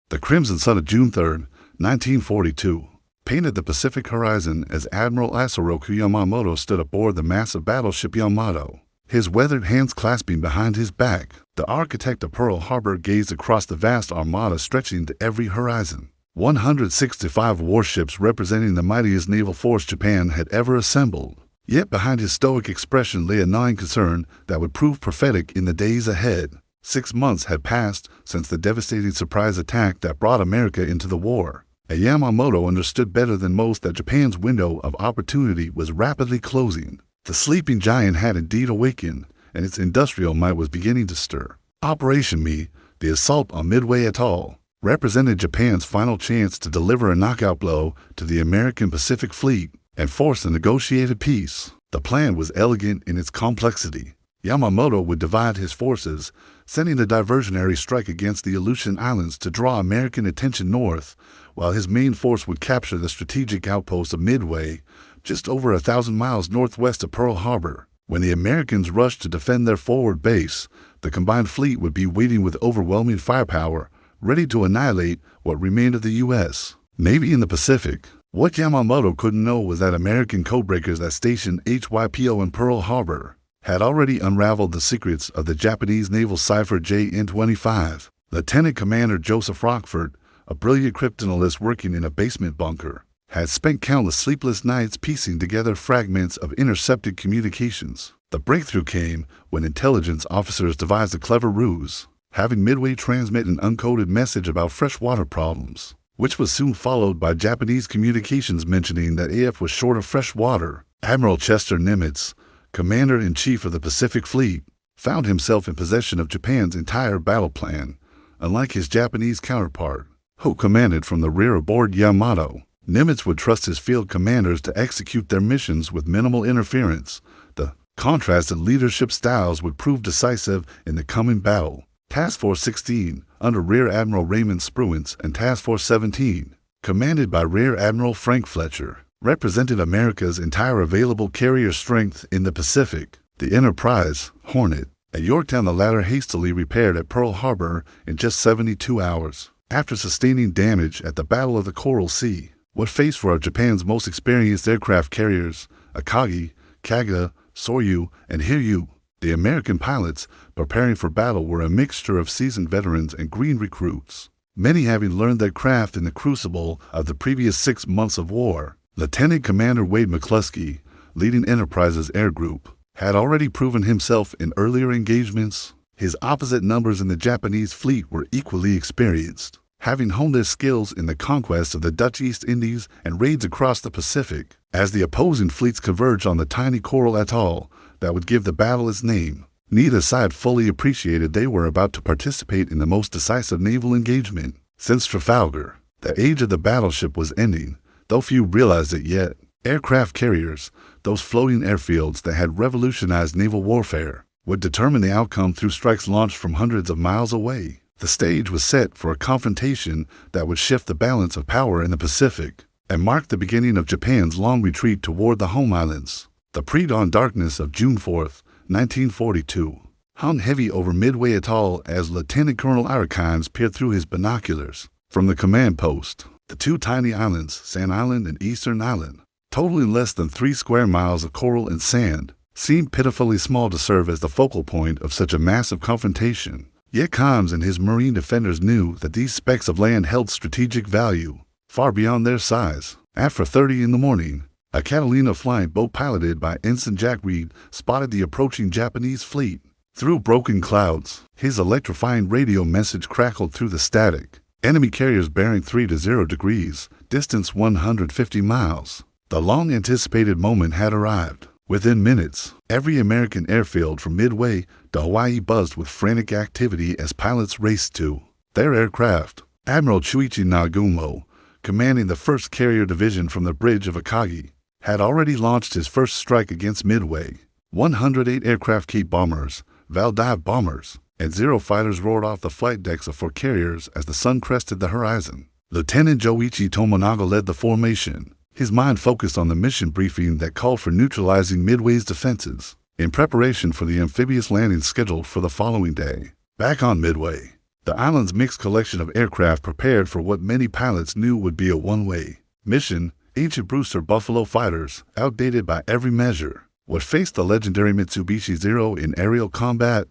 The crimson sun of June 3, 1942, painted the Pacific horizon as Admiral Isoroku Yamamoto stood aboard the massive battleship Yamato, his weathered hands clasping behind his back. The architect of Pearl Harbor gazed across the vast armada stretching to every horizon. 165 warships representing the mightiest naval force Japan had ever assembled. Yet behind his stoic expression lay a gnawing concern that would prove prophetic in the days ahead. 6 months had passed since the devastating surprise attack that brought America into the war. And Yamamoto understood better than most that Japan's window of opportunity was rapidly closing. The sleeping giant had indeed awakened, and its industrial might was beginning to stir. Operation Me, the assault on Midway Atoll, represented Japan's final chance to deliver a knockout blow to the American Pacific Fleet and force a negotiated peace. The plan was elegant in its complexity. Yamamoto would divide his forces, sending a diversionary strike against the Aleutian Islands to draw American attention north, while his main force would capture the strategic outpost of Midway, just over 1,000 miles northwest of Pearl Harbor. When the Americans rushed to defend their forward base, the combined fleet would be waiting with overwhelming firepower, ready to annihilate what remained of the U.S. Navy in the Pacific. What Yamamoto couldn't know was that American codebreakers at Station HYPO in Pearl Harbor had already unraveled the secrets of the Japanese naval cipher JN-25. Lieutenant Commander Joseph Rockford, a brilliant cryptanalyst working in a basement bunker, had spent countless sleepless nights piecing together fragments of intercepted communications. The breakthrough came when intelligence officers devised a clever ruse, having Midway transmit an uncoded message about freshwater problems, which was soon followed by Japanese communications mentioning that AF was short of fresh water. Admiral Chester Nimitz, Commander-in-Chief of the Pacific Fleet, found himself in possession of Japan's entire battle plan, unlike his Japanese counterpart, who commanded from the rear aboard Yamato. Nimitz would trust his field commanders to execute their missions with minimal interference. The contrasted leadership styles would prove decisive in the coming battle. Task Force 16, under Rear Admiral Raymond Spruance, and Task Force 17, commanded by Rear Admiral Frank Fletcher, represented America's entire available carrier strength in the Pacific. The Enterprise, Hornet, at Yorktown, the latter hastily repaired at Pearl Harbor in just 72 hours. After sustaining damage at the Battle of the Coral Sea, what faced for Japan's most experienced aircraft carriers, Akagi, Kaga, Soryu, and Hiryu, the American pilots preparing for battle were a mixture of seasoned veterans and green recruits, many having learned their craft in the crucible of the previous 6 months of war. Lieutenant Commander Wade McCluskey, leading Enterprise's air group, had already proven himself in earlier engagements. His opposite numbers in the Japanese fleet were equally experienced, having honed their skills in the conquest of the Dutch East Indies and raids across the Pacific. As the opposing fleets converged on the tiny coral atoll that would give the battle its name, neither side fully appreciated they were about to participate in the most decisive naval engagement since Trafalgar. The age of the battleship was ending, though few realized it yet. Aircraft carriers, those floating airfields that had revolutionized naval warfare, would determine the outcome through strikes launched from hundreds of miles away. The stage was set for a confrontation that would shift the balance of power in the Pacific and mark the beginning of Japan's long retreat toward the home islands. The pre-dawn darkness of June 4, 1942, hung heavy over Midway Atoll as Lieutenant Colonel Arakines peered through his binoculars. From the command post, the two tiny islands, Sand Island and Eastern Island, totaling less than 3 square miles of coral and sand, seemed pitifully small to serve as the focal point of such a massive confrontation. Yet Combs and his marine defenders knew that these specks of land held strategic value, far beyond their size. At 4:30 in the morning, a Catalina flying boat piloted by Ensign Jack Reed spotted the approaching Japanese fleet. Through broken clouds, his electrifying radio message crackled through the static. Enemy carriers bearing 30 degrees, distance 150 miles. The long-anticipated moment had arrived. Within minutes, every American airfield from Midway to Hawaii buzzed with frantic activity as pilots raced to their aircraft. Admiral Chuichi Nagumo, commanding the 1st Carrier Division from the bridge of Akagi, had already launched his first strike against Midway. 108 aircraft Cape bombers, Valdive bombers, and Zero fighters roared off the flight decks of 4 carriers as the sun crested the horizon. Lieutenant Joichi Tomonaga led the formation, his mind focused on the mission briefing that called for neutralizing Midway's defenses in preparation for the amphibious landing scheduled for the following day. Back on Midway, The island's mixed collection of aircraft prepared for what many pilots knew would be a one-way mission. Ancient Brewster Buffalo fighters, outdated by every measure, would face the legendary Mitsubishi Zero in aerial combat.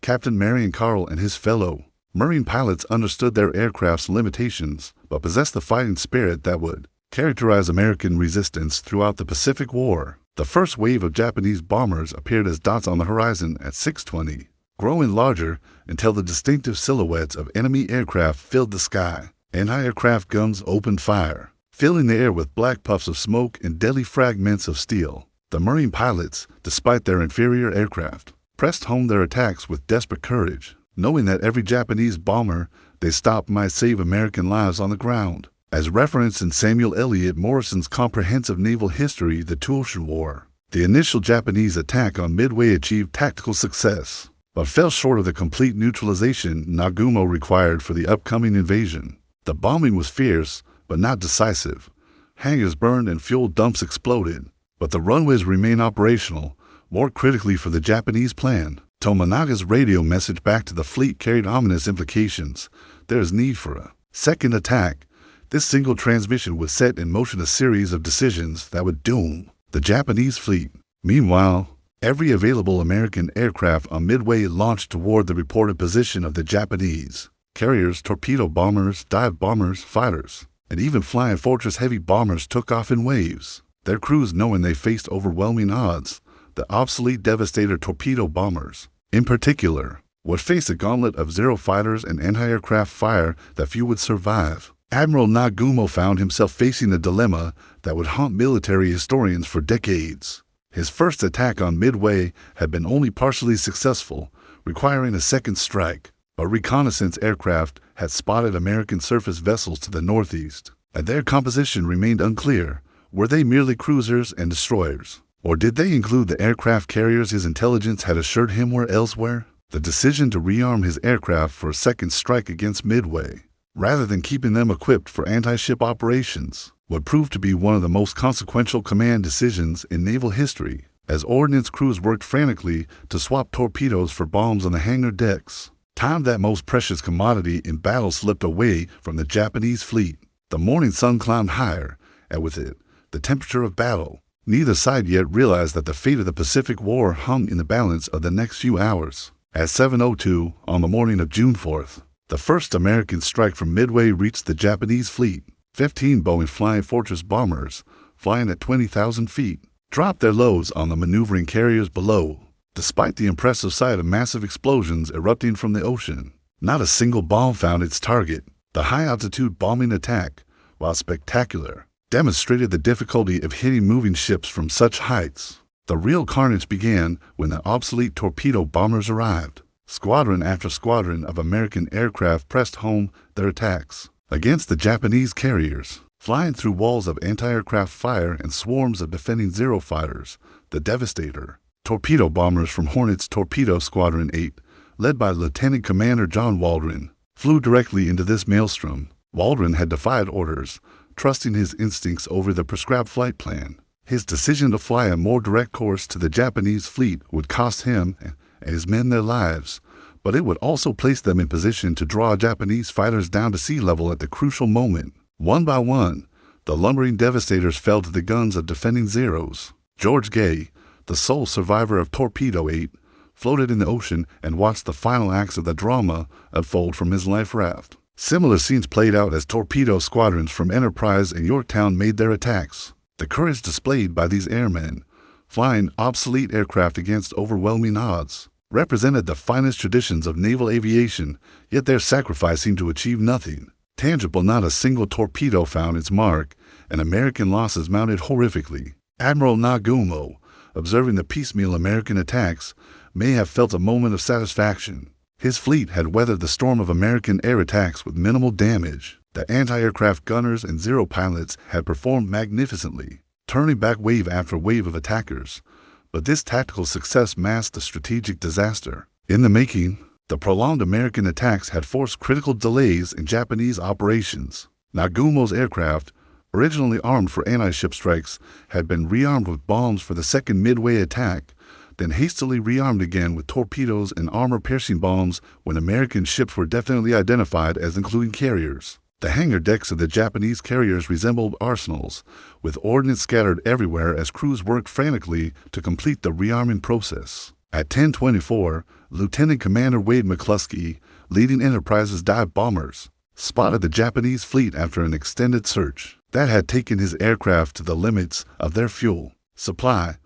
Captain Marion Carl and his fellow Marine pilots understood their aircraft's limitations, but possessed the fighting spirit that would characterize American resistance throughout the Pacific War. The first wave of Japanese bombers appeared as dots on the horizon at 6:20, growing larger until the distinctive silhouettes of enemy aircraft filled the sky. Anti-aircraft guns opened fire, filling the air with black puffs of smoke and deadly fragments of steel. The Marine pilots, despite their inferior aircraft, pressed home their attacks with desperate courage, knowing that every Japanese bomber they stopped might save American lives on the ground. As referenced in Samuel Eliot Morrison's comprehensive naval history, The Two Ocean War, the initial Japanese attack on Midway achieved tactical success, but fell short of the complete neutralization Nagumo required for the upcoming invasion. The bombing was fierce, but not decisive. Hangars burned and fuel dumps exploded, but the runways remained operational. More critically for the Japanese plan, Tomonaga's radio message back to the fleet carried ominous implications. There is need for a second attack. This single transmission would set in motion a series of decisions that would doom the Japanese fleet. Meanwhile, every available American aircraft on Midway launched toward the reported position of the Japanese. Carriers, torpedo bombers, dive bombers, fighters, and even flying fortress heavy bombers took off in waves, their crews knowing they faced overwhelming odds. The obsolete Devastator torpedo bombers, in particular, would face a gauntlet of Zero fighters and anti-aircraft fire that few would survive. Admiral Nagumo found himself facing a dilemma that would haunt military historians for decades. His first attack on Midway had been only partially successful, requiring a second strike. But reconnaissance aircraft had spotted American surface vessels to the northeast, and their composition remained unclear. Were they merely cruisers and destroyers? Or did they include the aircraft carriers his intelligence had assured him were elsewhere? The decision to rearm his aircraft for a second strike against Midway, rather than keeping them equipped for anti-ship operations, would prove to be one of the most consequential command decisions in naval history, as ordnance crews worked frantically to swap torpedoes for bombs on the hangar decks. Time, that most precious commodity in battle, slipped away from the Japanese fleet. The morning sun climbed higher, and with it, the temperature of battle. Neither side yet realized that the fate of the Pacific War hung in the balance of the next few hours. At 7:02 on the morning of June 4th, the first American strike from Midway reached the Japanese fleet. 15 Boeing Flying Fortress bombers, flying at 20,000 feet, dropped their loads on the maneuvering carriers below. Despite the impressive sight of massive explosions erupting from the ocean, not a single bomb found its target. The high-altitude bombing attack, while spectacular, demonstrated the difficulty of hitting moving ships from such heights. The real carnage began when the obsolete torpedo bombers arrived. Squadron after squadron of American aircraft pressed home their attacks against the Japanese carriers, flying through walls of anti-aircraft fire and swarms of defending Zero fighters. The Devastator torpedo bombers from Hornet's Torpedo Squadron 8, led by Lieutenant Commander John Waldron, flew directly into this maelstrom. Waldron had defied orders, trusting his instincts over the prescribed flight plan. His decision to fly a more direct course to the Japanese fleet would cost him and his men their lives, but it would also place them in position to draw Japanese fighters down to sea level at the crucial moment. One by one, the lumbering Devastators fell to the guns of defending Zeros. George Gay, the sole survivor of Torpedo 8, floated in the ocean and watched the final acts of the drama unfold from his life raft. Similar scenes played out as torpedo squadrons from Enterprise and Yorktown made their attacks. The courage displayed by these airmen, flying obsolete aircraft against overwhelming odds, represented the finest traditions of naval aviation, yet their sacrifice seemed to achieve nothing tangible. Not a single torpedo found its mark, and American losses mounted horrifically. Admiral Nagumo, observing the piecemeal American attacks, may have felt a moment of satisfaction. His fleet had weathered the storm of American air attacks with minimal damage. The anti-aircraft gunners and Zero pilots had performed magnificently, turning back wave after wave of attackers. But this tactical success masked a strategic disaster in the making. The prolonged American attacks had forced critical delays in Japanese operations. Nagumo's aircraft, originally armed for anti-ship strikes, had been rearmed with bombs for the second Midway attack. then hastily rearmed again with torpedoes and armor-piercing bombs when American ships were definitely identified as including carriers. The hangar decks of the Japanese carriers resembled arsenals, with ordnance scattered everywhere as crews worked frantically to complete the rearming process. At 10:24, Lieutenant Commander Wade McCluskey, leading Enterprise's dive bombers, spotted the Japanese fleet after an extended search that had taken his aircraft to the limits of their fuel supply.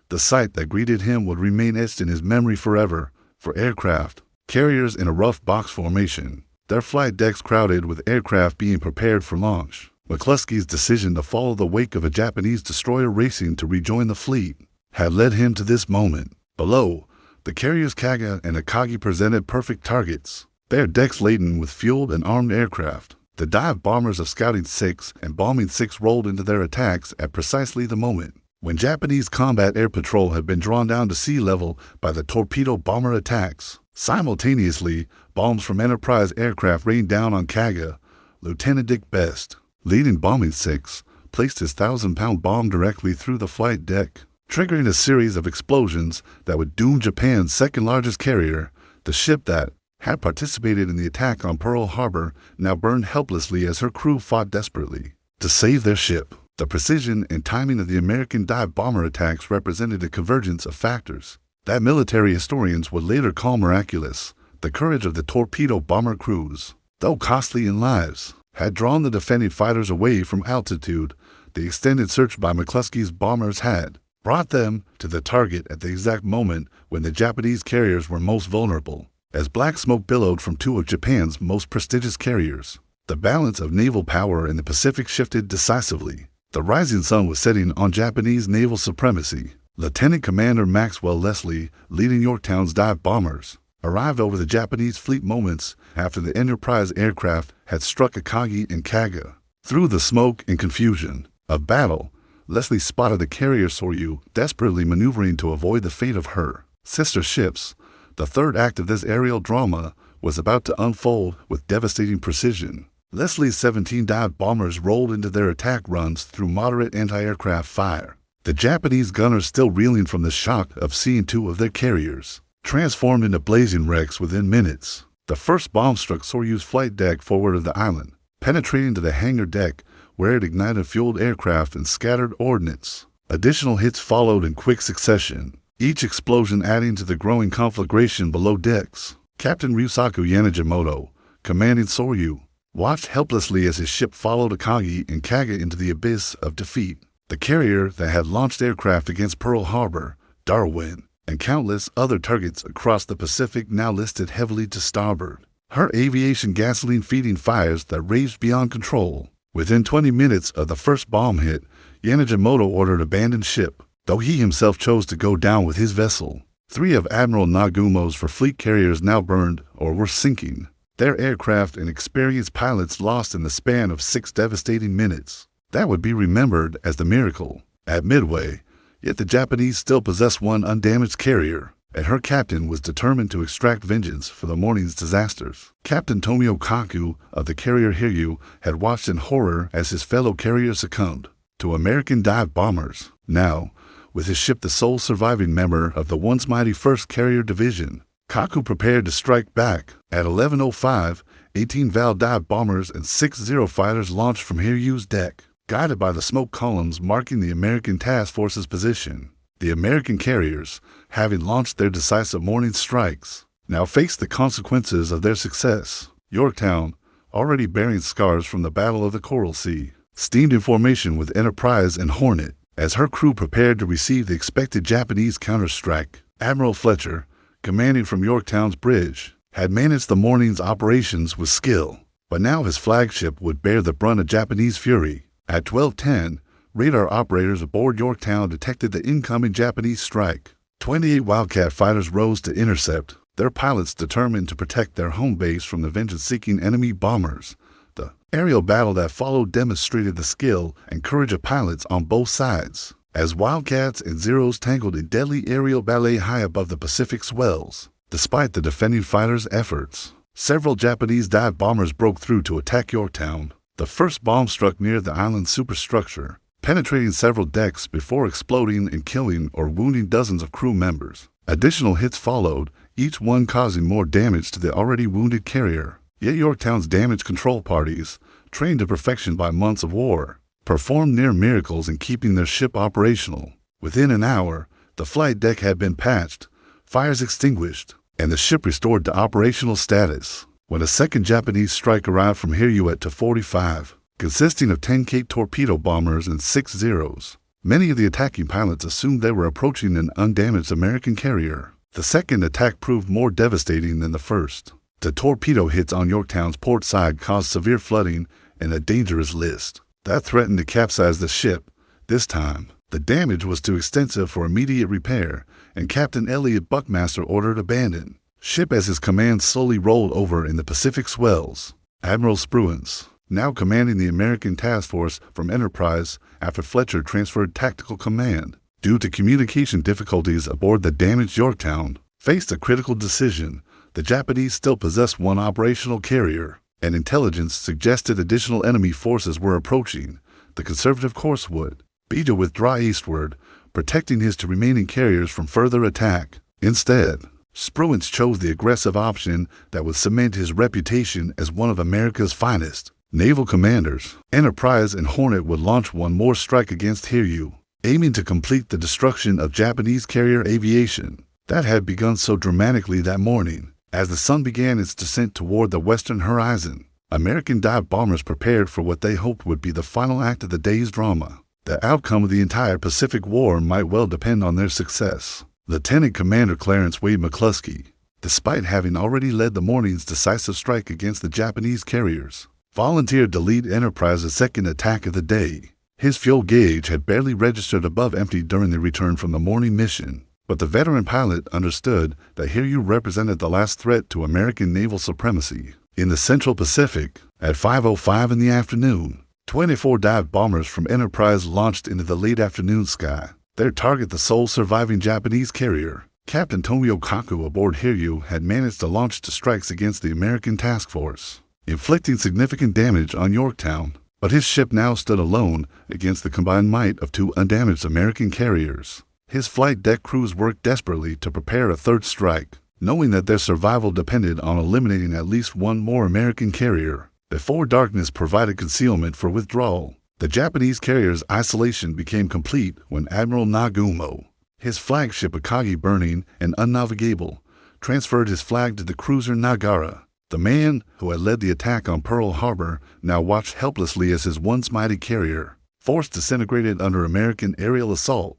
The sight that greeted him would remain etched in his memory forever. For aircraft carriers in a rough box formation, their flight decks crowded with aircraft being prepared for launch. McCluskey's decision to follow the wake of a Japanese destroyer racing to rejoin the fleet had led him to this moment. Below, the carriers Kaga and Akagi presented perfect targets, their decks laden with fueled and armed aircraft. The dive bombers of Scouting 6 and Bombing 6 rolled into their attacks at precisely the moment when Japanese combat air patrol had been drawn down to sea level by the torpedo bomber attacks. Simultaneously, bombs from Enterprise aircraft rained down on Kaga. Lieutenant Dick Best, leading Bombing 6, placed his 1,000-pound bomb directly through the flight deck, triggering a series of explosions that would doom Japan's second-largest carrier. The ship that had participated in the attack on Pearl Harbor now burned helplessly as her crew fought desperately to save their ship. The precision and timing of the American dive bomber attacks represented a convergence of factors that military historians would later call miraculous. The courage of the torpedo bomber crews, though costly in lives, had drawn the defending fighters away from altitude. The extended search by McCluskey's bombers had brought them to the target at the exact moment when the Japanese carriers were most vulnerable. As black smoke billowed from two of Japan's most prestigious carriers, the balance of naval power in the Pacific shifted decisively. The rising sun was setting on Japanese naval supremacy. Lieutenant Commander Maxwell Leslie, leading Yorktown's dive bombers, arrived over the Japanese fleet moments after the Enterprise aircraft had struck Akagi and Kaga. Through the smoke and confusion of battle, Leslie spotted the carrier Soryu desperately maneuvering to avoid the fate of her sister ships. The third act of this aerial drama was about to unfold with devastating precision. Leslie's 17 dive bombers rolled into their attack runs through moderate anti-aircraft fire. The Japanese gunners, still reeling from the shock of seeing two of their carriers transformed into blazing wrecks within minutes. The first bomb struck Soryu's flight deck forward of the island, penetrating to the hangar deck where it ignited fueled aircraft and scattered ordnance. Additional hits followed in quick succession, each explosion adding to the growing conflagration below decks. Captain Ryusaku Yanagimoto, commanding Soryu, watched helplessly as his ship followed Akagi and Kaga into the abyss of defeat. The carrier that had launched aircraft against Pearl Harbor, Darwin, and countless other targets across the Pacific now listed heavily to starboard, her aviation gasoline-feeding fires that raged beyond control. Within 20 minutes of the first bomb hit, Yanagimoto ordered abandoned ship, though he himself chose to go down with his vessel. 3 of Admiral Nagumo's fleet carriers now burned or were sinking, their aircraft and experienced pilots lost in the span of 6 devastating minutes. That would be remembered as the miracle at Midway, yet the Japanese still possessed one undamaged carrier, and her captain was determined to extract vengeance for the morning's disasters. Captain Tomio Kaku of the carrier Hiryu had watched in horror as his fellow carrier succumbed to American dive bombers. Now, with his ship the sole surviving member of the once mighty 1st Carrier Division, Kaku prepared to strike back. At 11:05, 18 Val dive bombers and 6 Zero fighters launched from Hiryu's deck, guided by the smoke columns marking the American task force's position. The American carriers, having launched their decisive morning strikes, now faced the consequences of their success. Yorktown, already bearing scars from the Battle of the Coral Sea, steamed in formation with Enterprise and Hornet as her crew prepared to receive the expected Japanese counterstrike. Admiral Fletcher, commanding from Yorktown's bridge, had managed the morning's operations with skill, but now his flagship would bear the brunt of Japanese fury. At 12:10, radar operators aboard Yorktown detected the incoming Japanese strike. 28 Wildcat fighters rose to intercept, their pilots determined to protect their home base from the vengeance-seeking enemy bombers. The aerial battle that followed demonstrated the skill and courage of pilots on both sides, as Wildcats and Zeros tangled in deadly aerial ballet high above the Pacific swells. Despite the defending fighters' efforts, several Japanese dive bombers broke through to attack Yorktown. The first bomb struck near the island's superstructure, penetrating several decks before exploding and killing or wounding dozens of crew members. Additional hits followed, each one causing more damage to the already wounded carrier. Yet Yorktown's damage control parties, trained to perfection by months of war, performed near miracles in keeping their ship operational. Within an hour, the flight deck had been patched, fires extinguished, and the ship restored to operational status. When a second Japanese strike arrived from Hiryu at 245, consisting of 10 Cape torpedo bombers and 6 Zeros, many of the attacking pilots assumed they were approaching an undamaged American carrier. The second attack proved more devastating than the first. The torpedo hits on Yorktown's port side caused severe flooding and a dangerous list that threatened to capsize the ship. This time, the damage was too extensive for immediate repair, and Captain Elliot Buckmaster ordered abandon ship as his command slowly rolled over in the Pacific swells. Admiral Spruance, now commanding the American task force from Enterprise after Fletcher transferred tactical command due to communication difficulties aboard the damaged Yorktown, faced a critical decision. The Japanese still possessed one operational carrier, and intelligence suggested additional enemy forces were approaching. The conservative course would be to withdraw eastward, protecting his two remaining carriers from further attack. Instead, Spruance chose the aggressive option that would cement his reputation as one of America's finest naval commanders. Enterprise and Hornet would launch one more strike against Hiryu, aiming to complete the destruction of Japanese carrier aviation that had begun so dramatically that morning. As the sun began its descent toward the western horizon, American dive bombers prepared for what they hoped would be the final act of the day's drama. The outcome of the entire Pacific War might well depend on their success. Lieutenant Commander Clarence Wade McCluskey, despite having already led the morning's decisive strike against the Japanese carriers, volunteered to lead Enterprise's second attack of the day. His fuel gauge had barely registered above empty during the return from the morning mission, but the veteran pilot understood that Hiryu represented the last threat to American naval supremacy. In the Central Pacific, at 5:05 in the afternoon, 24 dive bombers from Enterprise launched into the late afternoon sky. Their target, the sole surviving Japanese carrier. Captain Tomio Kaku aboard Hiryu had managed to launch two strikes against the American task force, inflicting significant damage on Yorktown. But his ship now stood alone against the combined might of two undamaged American carriers. His flight deck crews worked desperately to prepare a third strike, knowing that their survival depended on eliminating at least one more American carrier before darkness provided concealment for withdrawal. The Japanese carrier's isolation became complete when Admiral Nagumo, his flagship Akagi burning and unnavigable, transferred his flag to the cruiser Nagara. The man who had led the attack on Pearl Harbor now watched helplessly as his once mighty carrier, force disintegrated under American aerial assault.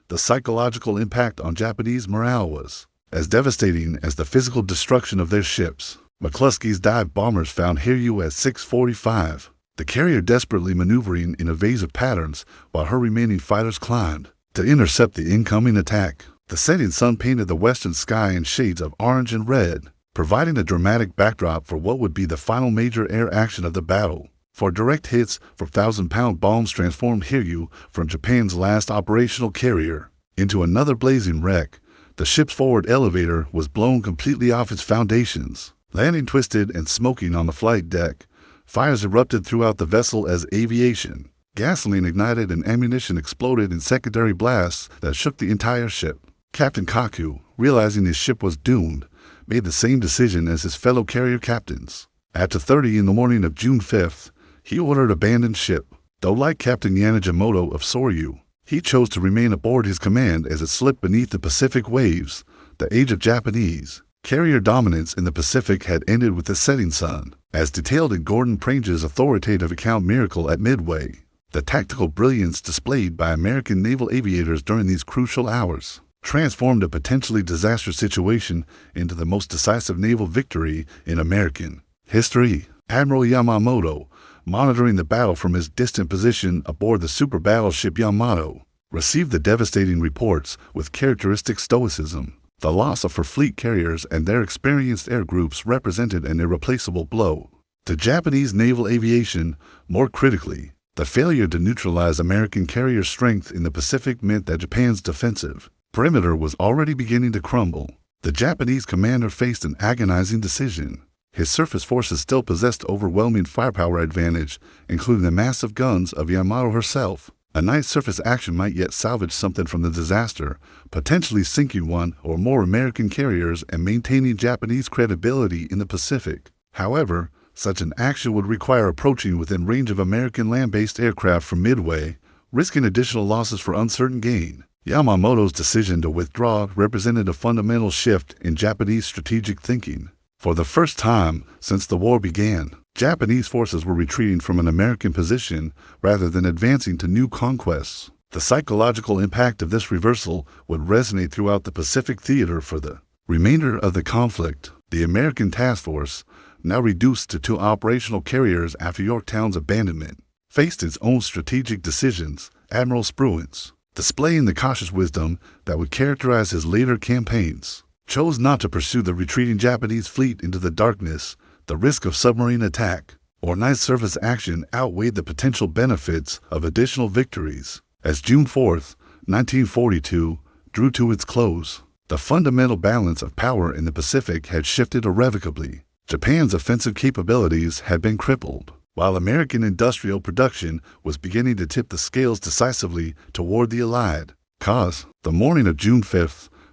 The psychological impact on Japanese morale was as devastating as the physical destruction of their ships. McCluskey's dive bombers found Hiryu at 6:45. The carrier desperately maneuvering in evasive patterns while her remaining fighters climbed to intercept the incoming attack. The setting sun painted the western sky in shades of orange and red, providing a dramatic backdrop for what would be the final major air action of the battle. For direct hits for 1,000-pound bombs transformed Hiryu from Japan's last operational carrier into another blazing wreck. The ship's forward elevator was blown completely off its foundations, landing twisted and smoking on the flight deck. Fires erupted throughout the vessel as aviation, gasoline ignited and ammunition exploded in secondary blasts that shook the entire ship. Captain Kaku, realizing his ship was doomed, made the same decision as his fellow carrier captains. At 2:30 in the morning of June 5th, he ordered abandon ship. Though like Captain Yanagimato of Soryu, he chose to remain aboard his command as it slipped beneath the Pacific waves. The age of Japanese carrier dominance in the Pacific had ended with the setting sun. As detailed in Gordon Prange's authoritative account Miracle at Midway, the tactical brilliance displayed by American naval aviators during these crucial hours transformed a potentially disastrous situation into the most decisive naval victory in American history. Admiral Yamamoto, monitoring the battle from his distant position aboard the super battleship Yamato, received the devastating reports with characteristic stoicism. The loss of her fleet carriers and their experienced air groups represented an irreplaceable blow to Japanese naval aviation. More critically, the failure to neutralize American carrier strength in the Pacific meant that Japan's defensive perimeter was already beginning to crumble. The Japanese commander faced an agonizing decision. His surface forces still possessed overwhelming firepower advantage, including the massive guns of Yamato herself, A night surface action might yet salvage something from the disaster, potentially sinking one or more American carriers and maintaining Japanese credibility in the Pacific. However, such an action would require approaching within range of American land-based aircraft from Midway, risking additional losses for uncertain gain. Yamamoto's decision to withdraw represented a fundamental shift in Japanese strategic thinking. For the first time since the war began, Japanese forces were retreating from an American position rather than advancing to new conquests. The psychological impact of this reversal would resonate throughout the Pacific theater for the remainder of the conflict. The American task force, now reduced to 2 operational carriers after Yorktown's abandonment, faced its own strategic decisions. Admiral Spruance, displaying the cautious wisdom that would characterize his later campaigns, chose not to pursue the retreating Japanese fleet into the darkness. The risk of submarine attack or night surface action outweighed the potential benefits of additional victories. As June 4, 1942, drew to its close, the fundamental balance of power in the Pacific had shifted irrevocably. Japan's offensive capabilities had been crippled, while American industrial production was beginning to tip the scales decisively toward the Allied cause. The morning of June 5,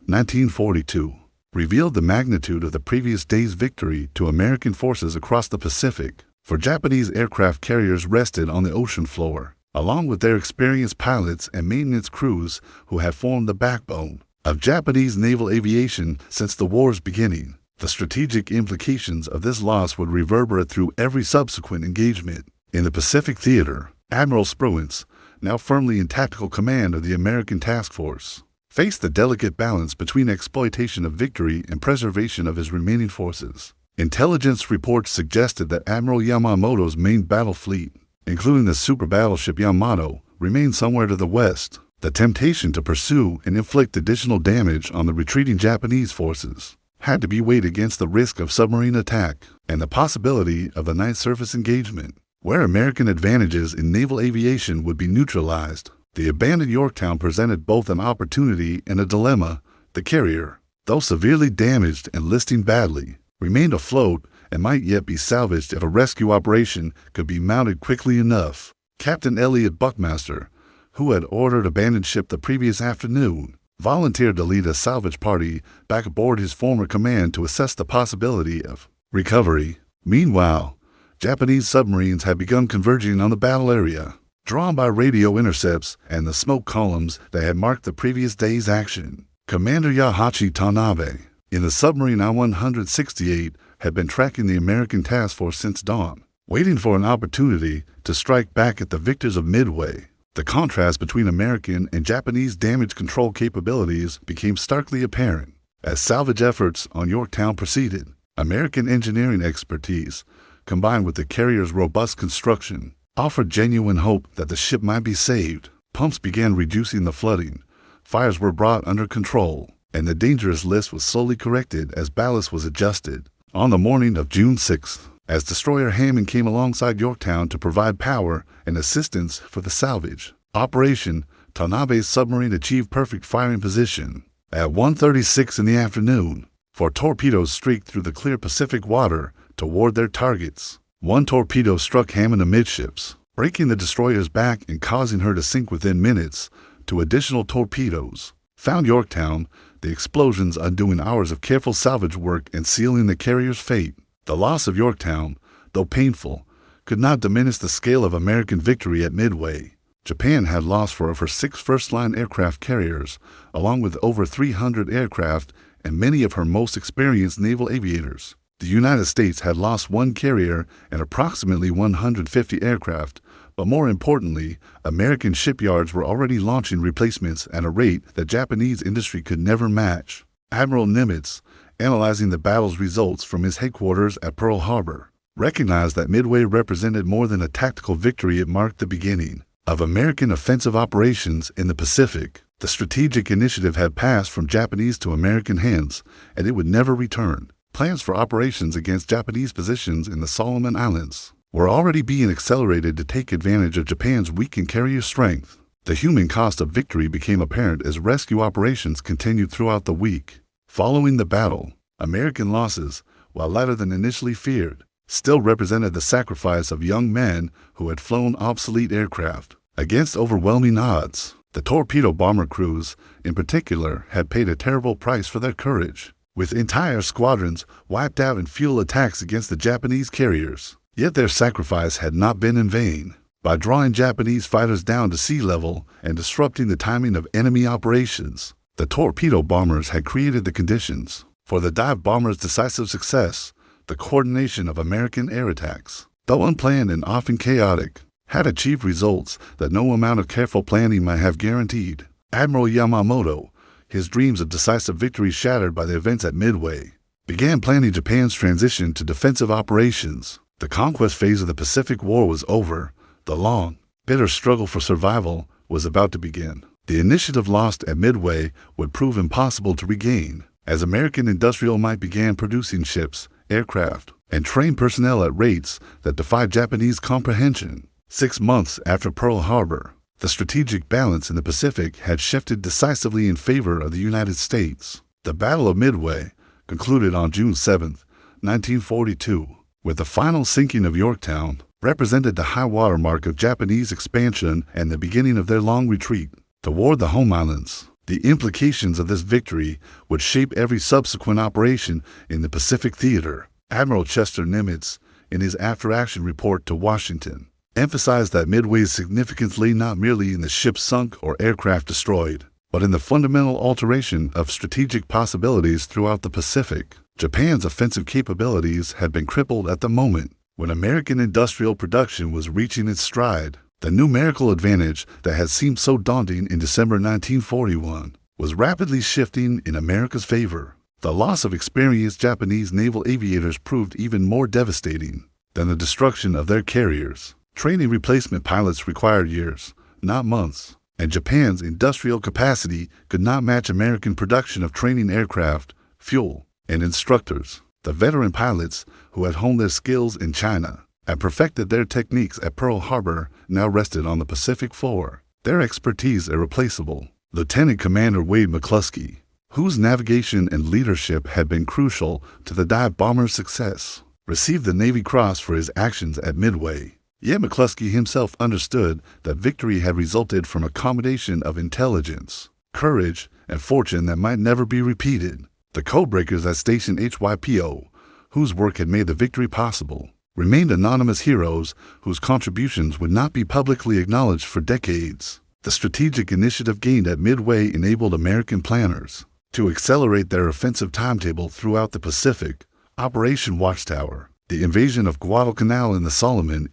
1942, revealed the magnitude of the previous day's victory to American forces across the Pacific. For Japanese aircraft carriers rested on the ocean floor, along with their experienced pilots and maintenance crews who had formed the backbone of Japanese naval aviation since the war's beginning. The strategic implications of this loss would reverberate through every subsequent engagement. In the Pacific theater, Admiral Spruance, now firmly in tactical command of the American task force, faced the delicate balance between exploitation of victory and preservation of his remaining forces. Intelligence reports suggested that Admiral Yamamoto's main battle fleet, including the super battleship Yamato, remained somewhere to the west. The temptation to pursue and inflict additional damage on the retreating Japanese forces had to be weighed against the risk of submarine attack and the possibility of a night surface engagement, where American advantages in naval aviation would be neutralized. The abandoned Yorktown presented both an opportunity and a dilemma. The carrier, though severely damaged and listing badly, remained afloat and might yet be salvaged if a rescue operation could be mounted quickly enough. Captain Elliot Buckmaster, who had ordered abandoned ship the previous afternoon, volunteered to lead a salvage party back aboard his former command to assess the possibility of recovery. Meanwhile, Japanese submarines had begun converging on the battle area, drawn by radio intercepts and the smoke columns that had marked the previous day's action. Commander Yahachi Tanabe, in the submarine I-168, had been tracking the American task force since dawn, waiting for an opportunity to strike back at the victors of Midway. The contrast between American and Japanese damage control capabilities became starkly apparent as salvage efforts on Yorktown proceeded. American engineering expertise, combined with the carrier's robust construction, offered genuine hope that the ship might be saved. Pumps began reducing the flooding, fires were brought under control, and the dangerous list was slowly corrected as ballast was adjusted. On the morning of June 6th, as destroyer Hammond came alongside Yorktown to provide power and assistance for the salvage operation, Tanabe's submarine achieved perfect firing position. At 1:36 in the afternoon, 4 torpedoes streaked through the clear Pacific water toward their targets. One torpedo struck Hammond amidships, breaking the destroyer's back and causing her to sink within minutes. 2 additional torpedoes found Yorktown, the explosions undoing hours of careful salvage work and sealing the carrier's fate. The loss of Yorktown, though painful, could not diminish the scale of American victory at Midway. Japan had lost 4 of her 6 first-line aircraft carriers, along with over 300 aircraft and many of her most experienced naval aviators. The United States had lost 1 carrier and approximately 150 aircraft, but more importantly, American shipyards were already launching replacements at a rate that Japanese industry could never match. Admiral Nimitz, analyzing the battle's results from his headquarters at Pearl Harbor, recognized that Midway represented more than a tactical victory. It marked the beginning of American offensive operations in the Pacific. The strategic initiative had passed from Japanese to American hands, and it would never return. Plans for operations against Japanese positions in the Solomon Islands were already being accelerated to take advantage of Japan's weakened carrier strength. The human cost of victory became apparent as rescue operations continued throughout the week. Following the battle, American losses, while lighter than initially feared, still represented the sacrifice of young men who had flown obsolete aircraft. Against overwhelming odds, the torpedo bomber crews, in particular, had paid a terrible price for their courage, with entire squadrons wiped out in fuel attacks against the Japanese carriers. Yet their sacrifice had not been in vain. By drawing Japanese fighters down to sea level and disrupting the timing of enemy operations, the torpedo bombers had created the conditions for the dive bombers' decisive success. The coordination of American air attacks, though unplanned and often chaotic, had achieved results that no amount of careful planning might have guaranteed. Admiral Yamamoto, his dreams of decisive victory shattered by the events at Midway, began planning Japan's transition to defensive operations. The conquest phase of the Pacific War was over. The long, bitter struggle for survival was about to begin. The initiative lost at Midway would prove impossible to regain, as American industrial might began producing ships, aircraft, and trained personnel at rates that defied Japanese comprehension. 6 months after Pearl Harbor, the strategic balance in the Pacific had shifted decisively in favor of the United States. The Battle of Midway concluded on June 7, 1942, with the final sinking of Yorktown, represented the high water mark of Japanese expansion and the beginning of their long retreat toward the home islands. The implications of this victory would shape every subsequent operation in the Pacific theater. Admiral Chester Nimitz, in his after-action report to Washington, emphasized that Midway's significance lay not merely in the ships sunk or aircraft destroyed, but in the fundamental alteration of strategic possibilities throughout the Pacific. Japan's offensive capabilities had been crippled at the moment when American industrial production was reaching its stride. The numerical advantage that had seemed so daunting in December 1941 was rapidly shifting in America's favor. The loss of experienced Japanese naval aviators proved even more devastating than the destruction of their carriers. Training replacement pilots required years, not months, and Japan's industrial capacity could not match American production of training aircraft, fuel, and instructors. The veteran pilots who had honed their skills in China and perfected their techniques at Pearl Harbor now rested on the Pacific floor, their expertise irreplaceable. Lieutenant Commander Wade McCluskey, whose navigation and leadership had been crucial to the dive bomber's success, received the Navy Cross for his actions at Midway. Yet McCluskey himself understood that victory had resulted from a combination of intelligence, courage, and fortune that might never be repeated. The codebreakers at Station HYPO, whose work had made the victory possible, remained anonymous heroes whose contributions would not be publicly acknowledged for decades. The strategic initiative gained at Midway enabled American planners to accelerate their offensive timetable throughout the Pacific. Operation Watchtower, the invasion of Guadalcanal in the Solomon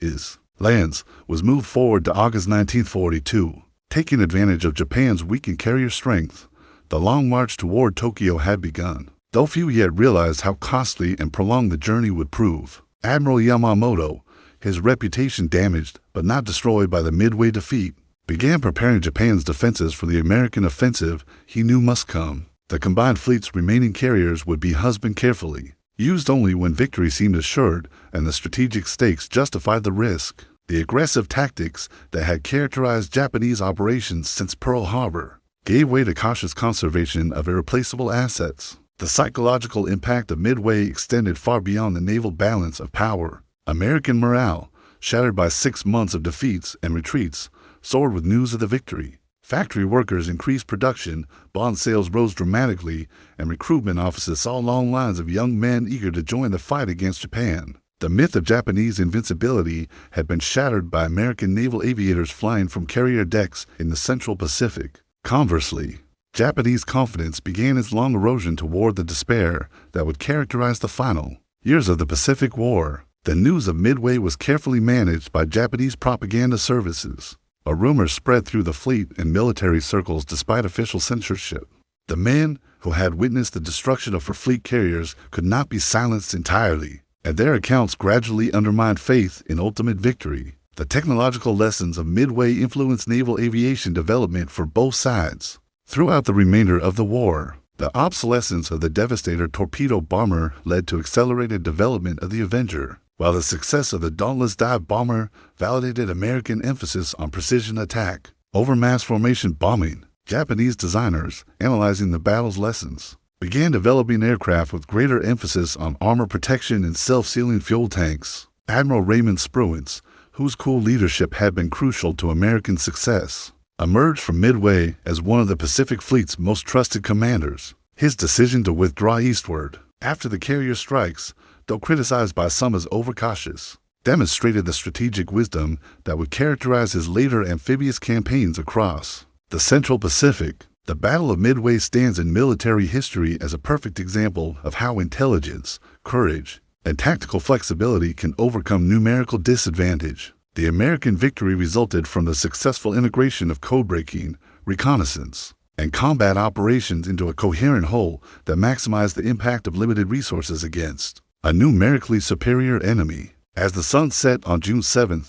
Islands, was moved forward to August 1942. Taking advantage of Japan's weakened carrier strength, the long march toward Tokyo had begun, though few yet realized how costly and prolonged the journey would prove. Admiral Yamamoto, his reputation damaged but not destroyed by the Midway defeat, began preparing Japan's defenses for the American offensive he knew must come. The combined fleet's remaining carriers would be husbanded carefully, used only when victory seemed assured and the strategic stakes justified the risk. The aggressive tactics that had characterized Japanese operations since Pearl Harbor gave way to cautious conservation of irreplaceable assets. The psychological impact of Midway extended far beyond the naval balance of power. American morale, shattered by 6 months of defeats and retreats, soared with news of the victory. Factory workers increased production, bond sales rose dramatically, and recruitment offices saw long lines of young men eager to join the fight against Japan. The myth of Japanese invincibility had been shattered by American naval aviators flying from carrier decks in the Central Pacific. Conversely, Japanese confidence began its long erosion toward the despair that would characterize the final years of the Pacific War. The news of Midway was carefully managed by Japanese propaganda services. A rumor spread through the fleet and military circles despite official censorship. The men who had witnessed the destruction of her fleet carriers could not be silenced entirely, and their accounts gradually undermined faith in ultimate victory. The technological lessons of Midway influenced naval aviation development for both sides. Throughout the remainder of the war, the obsolescence of the Devastator torpedo bomber led to accelerated development of the Avenger, while the success of the Dauntless dive bomber validated American emphasis on precision attack over mass formation bombing. Japanese designers, analyzing the battle's lessons, began developing aircraft with greater emphasis on armor protection and self-sealing fuel tanks. Admiral Raymond Spruance, whose cool leadership had been crucial to American success, emerged from Midway as one of the Pacific Fleet's most trusted commanders. His decision to withdraw eastward after the carrier strikes, though criticized by some as overcautious, demonstrated the strategic wisdom that would characterize his later amphibious campaigns across the Central Pacific. The Battle of Midway stands in military history as a perfect example of how intelligence, courage, and tactical flexibility can overcome numerical disadvantage. The American victory resulted from the successful integration of code-breaking, reconnaissance, and combat operations into a coherent whole that maximized the impact of limited resources against a numerically superior enemy. As the sun set on June 7,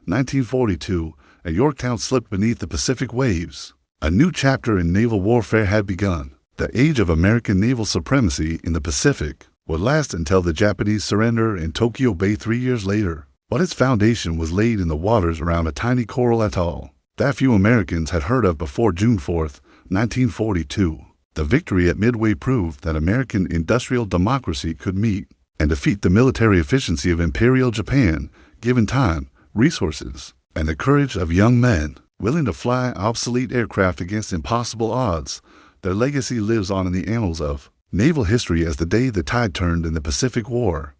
1942, and Yorktown slipped beneath the Pacific waves, a new chapter in naval warfare had begun. The age of American naval supremacy in the Pacific would last until the Japanese surrender in Tokyo Bay 3 years later, but its foundation was laid in the waters around a tiny coral atoll that few Americans had heard of before June 4, 1942. The victory at Midway proved that American industrial democracy could meet and defeat the military efficiency of Imperial Japan, given time, resources, and the courage of young men willing to fly obsolete aircraft against impossible odds. Their legacy lives on in the annals of naval history as the day the tide turned in the Pacific War.